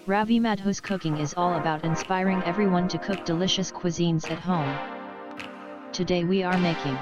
Ravi Madhu's cooking is all about inspiring everyone to cook delicious cuisines at home. Today we are making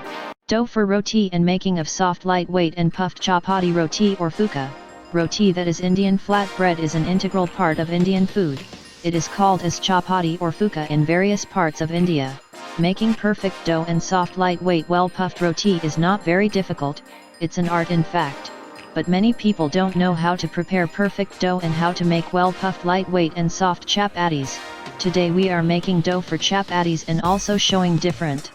dough for roti and making of soft, lightweight and puffed chapatti roti or fulka. Roti, that is Indian flat bread, is an integral part of Indian food. It is called as chapatti or fulka in various parts of India. Making perfect dough and soft, lightweight, well-puffed roti is not very difficult. It's an art in fact. But many people don't know how to prepare perfect dough and how to make well-puffed, lightweight and soft chapattis. Today we are making dough for chapattis and also showing different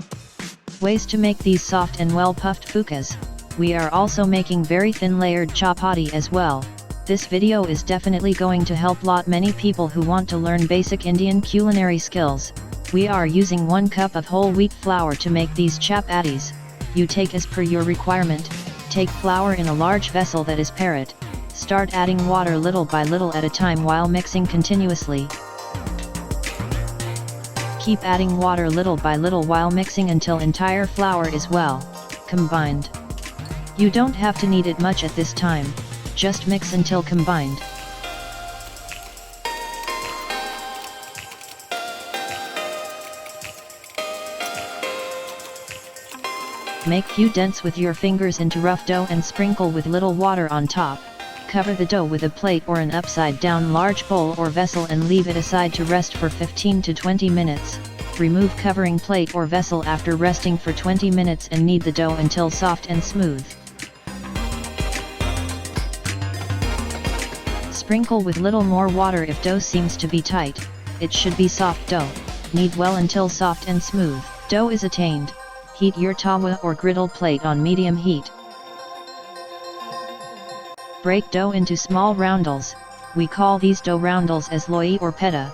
ways to make these soft and well-puffed fulkas. We are also making very thin layered chapatti as well. This video is definitely going to help many people who want to learn basic Indian culinary skills. We are using 1 cup of whole wheat flour to make these chapattis. You take as per your requirement. Take flour in a large vessel, that is parrot. Start adding water little by little at a time while mixing continuously. Keep adding water little by little while mixing until entire flour is well combined. You don't have to knead it much at this time, just mix until combined. Make few dents with your fingers into rough dough and sprinkle with little water on top. Cover the dough with a plate or an upside down large bowl or vessel and leave it aside to rest for 15 to 20 minutes. Remove covering plate or vessel after resting for 20 minutes and knead the dough until soft and smooth. Sprinkle with little more water if dough seems to be tight. It should be soft dough. Knead well until soft and smooth dough is attained. Heat your tawa or griddle plate on medium heat. Break dough into small roundels. We call these dough roundels as loi or peta.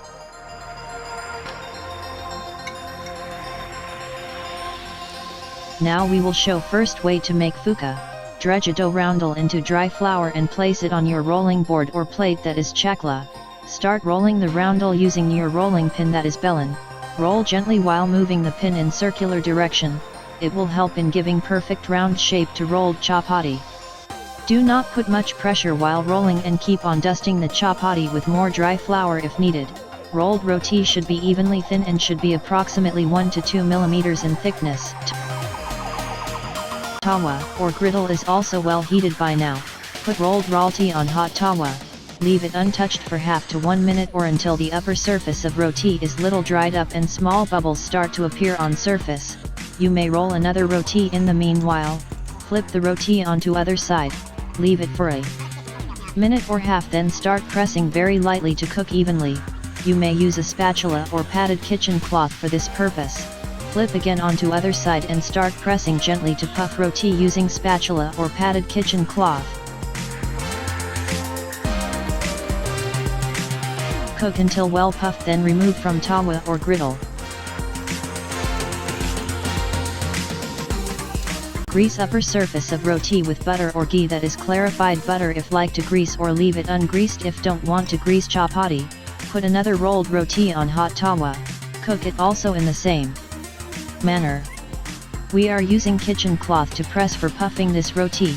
Now we will show first way to make fulka. Dredge a dough roundel into dry flour and place it on your rolling board or plate, that is chakla. Start rolling the roundel using your rolling pin, that is belan. Roll gently while moving the pin in circular direction. It will help in giving perfect round shape to rolled chapatti. Do not put much pressure while rolling and keep on dusting the chapatti with more dry flour if needed. Rolled roti should be evenly thin and should be approximately 1 to 2 mm in thickness. Tawa or griddle is also well heated by now. Put rolled roti on hot tawa. Leave it untouched for half to 1 minute or until the upper surface of roti is little dried up and small bubbles start to appear on surface. You may roll another roti in the meanwhile. Flip the roti onto other side. Leave it for a minute or half, then start pressing very lightly to cook evenly. You may use a spatula or padded kitchen cloth for this purpose. Flip again onto other side and start pressing gently to puff roti using spatula or padded kitchen cloth. Cook until well puffed, then remove from tawa or griddle. Grease upper surface of roti with butter or ghee, that is clarified butter if like to grease, or leave it ungreased if don't want to grease chapatti. Put another rolled roti on hot tawa. Cook it also in the same manner. We are using kitchen cloth to press for puffing this roti.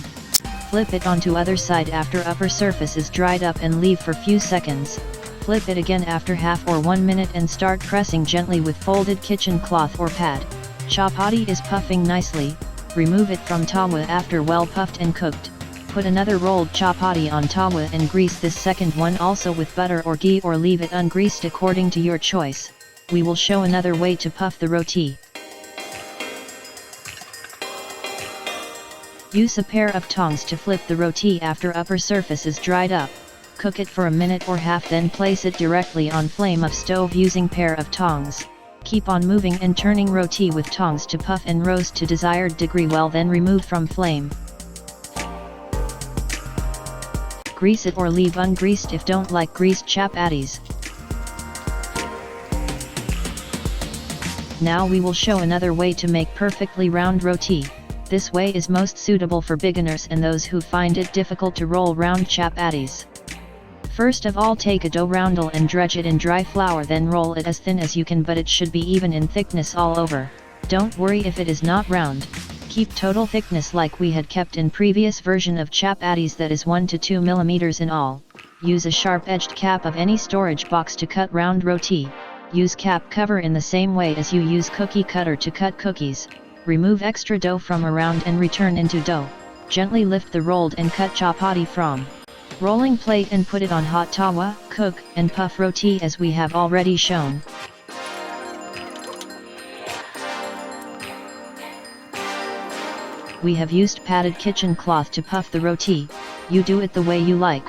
Flip it onto other side after upper surface is dried up and leave for few seconds. Flip it again after half or 1 minute and start pressing gently with folded kitchen cloth or pad. Chapatti is puffing nicely. Remove it from tawa after well puffed and cooked. Put another rolled chapatti on tawa and grease this second one also with butter or ghee, or leave it ungreased according to your choice. We will show another way to puff the roti. Use a pair of tongs to flip the roti after upper surface is dried up. Cook it for a minute or half, then place it directly on flame of stove using pair of tongs. Keep on moving and turning roti with tongs to puff and roast to desired degree well, then remove from flame. Grease it or leave ungreased if don't like greased chapattis. Now we will show another way to make perfectly round roti. This way is most suitable for beginners and those who find it difficult to roll round chapattis. First of all, take a dough roundel and dredge it in dry flour, then roll it as thin as you can, but it should be even in thickness all over. Don't worry if it is not round. Keep total thickness like we had kept in previous version of chapattis, that is 1 to 2 mm in all. Use a sharp-edged cap of any storage box to cut round roti. Use cap cover in the same way as you use cookie cutter to cut cookies. Remove extra dough from around and return into dough. Gently lift the rolled and cut chapatti from rolling plate and put it on hot tawa. Cook and puff roti as we have already shown. We have used padded kitchen cloth to puff the roti. You do it the way you like.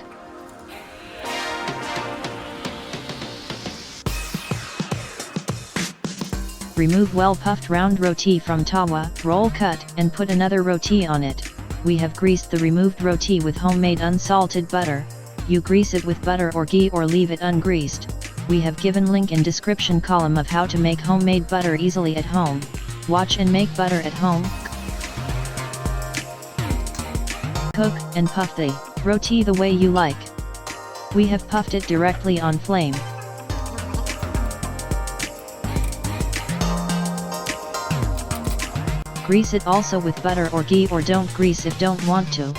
Remove well-puffed round roti from tawa, roll cut, and put another roti on it. We have greased the removed roti with homemade unsalted butter. You grease it with butter or ghee or leave it ungreased. We have given link in description column of how to make homemade butter easily at home. Watch and make butter at home. Cook and puff the roti the way you like. We have puffed it directly on flame. Grease it also with butter or ghee, or don't grease if don't want to.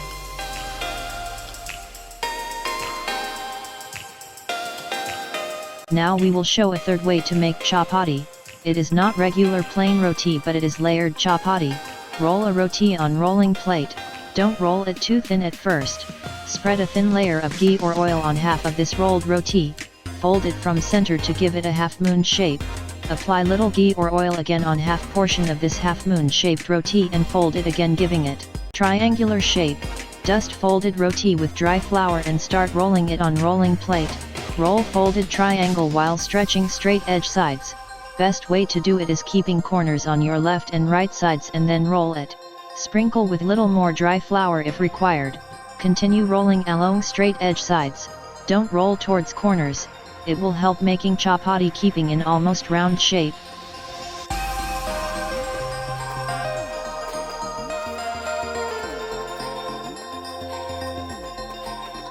Now we will show a third way to make chapatti. It is not regular plain roti, but it is layered chapatti. Roll a roti on rolling plate. Don't roll it too thin at first. Spread a thin layer of ghee or oil on half of this rolled roti. Fold it from center to give it a half-moon shape. Apply little ghee or oil again on half portion of this half-moon shaped roti and fold it again, giving it triangular shape. Dust folded roti with dry flour and start rolling it on rolling plate. Roll folded triangle while stretching straight edge sides. Best way to do it is keeping corners on your left and right sides and then roll it. Sprinkle with little more dry flour if required. Continue rolling along straight edge sides. Don't roll towards corners. It will help making chapatti keeping in almost round shape.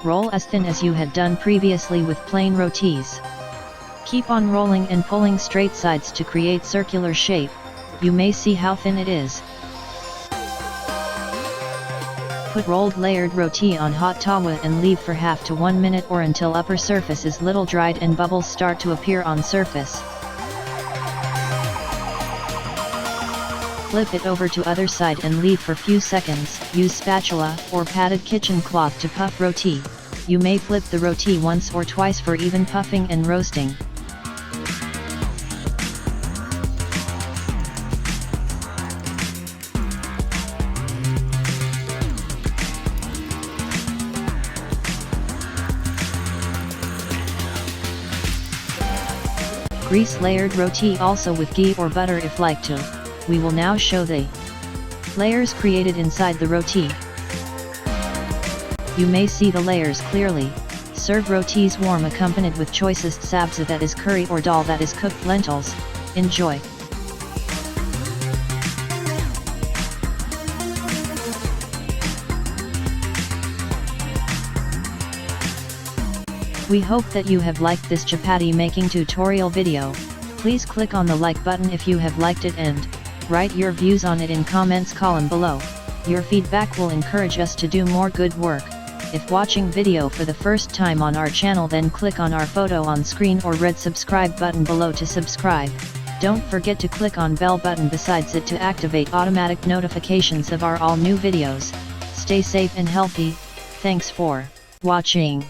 Roll as thin as you had done previously with plain rotis. Keep on rolling and pulling straight sides to create circular shape. You may see how thin it is. Put rolled layered roti on hot tawa and leave for half to 1 minute or until upper surface is little dried and bubbles start to appear on surface. Flip it over to other side and leave for few seconds. Use spatula or padded kitchen cloth to puff roti. You may flip the roti once or twice for even puffing and roasting. Grease layered roti also with ghee or butter if like to. We will now show the layers created inside the roti. You may see the layers clearly. Serve rotis warm accompanied with choicest sabza, that is curry, or dal, that is cooked lentils. Enjoy. We hope that you have liked this chapatti making tutorial video. Please click on the like button if you have liked it and write your views on it in comments column below. Your feedback will encourage us to do more good work. If watching video for the first time on our channel, then click on our photo on screen or red subscribe button below to subscribe. Don't forget to click on bell button besides it to activate automatic notifications of our all new videos. Stay safe and healthy. Thanks for watching.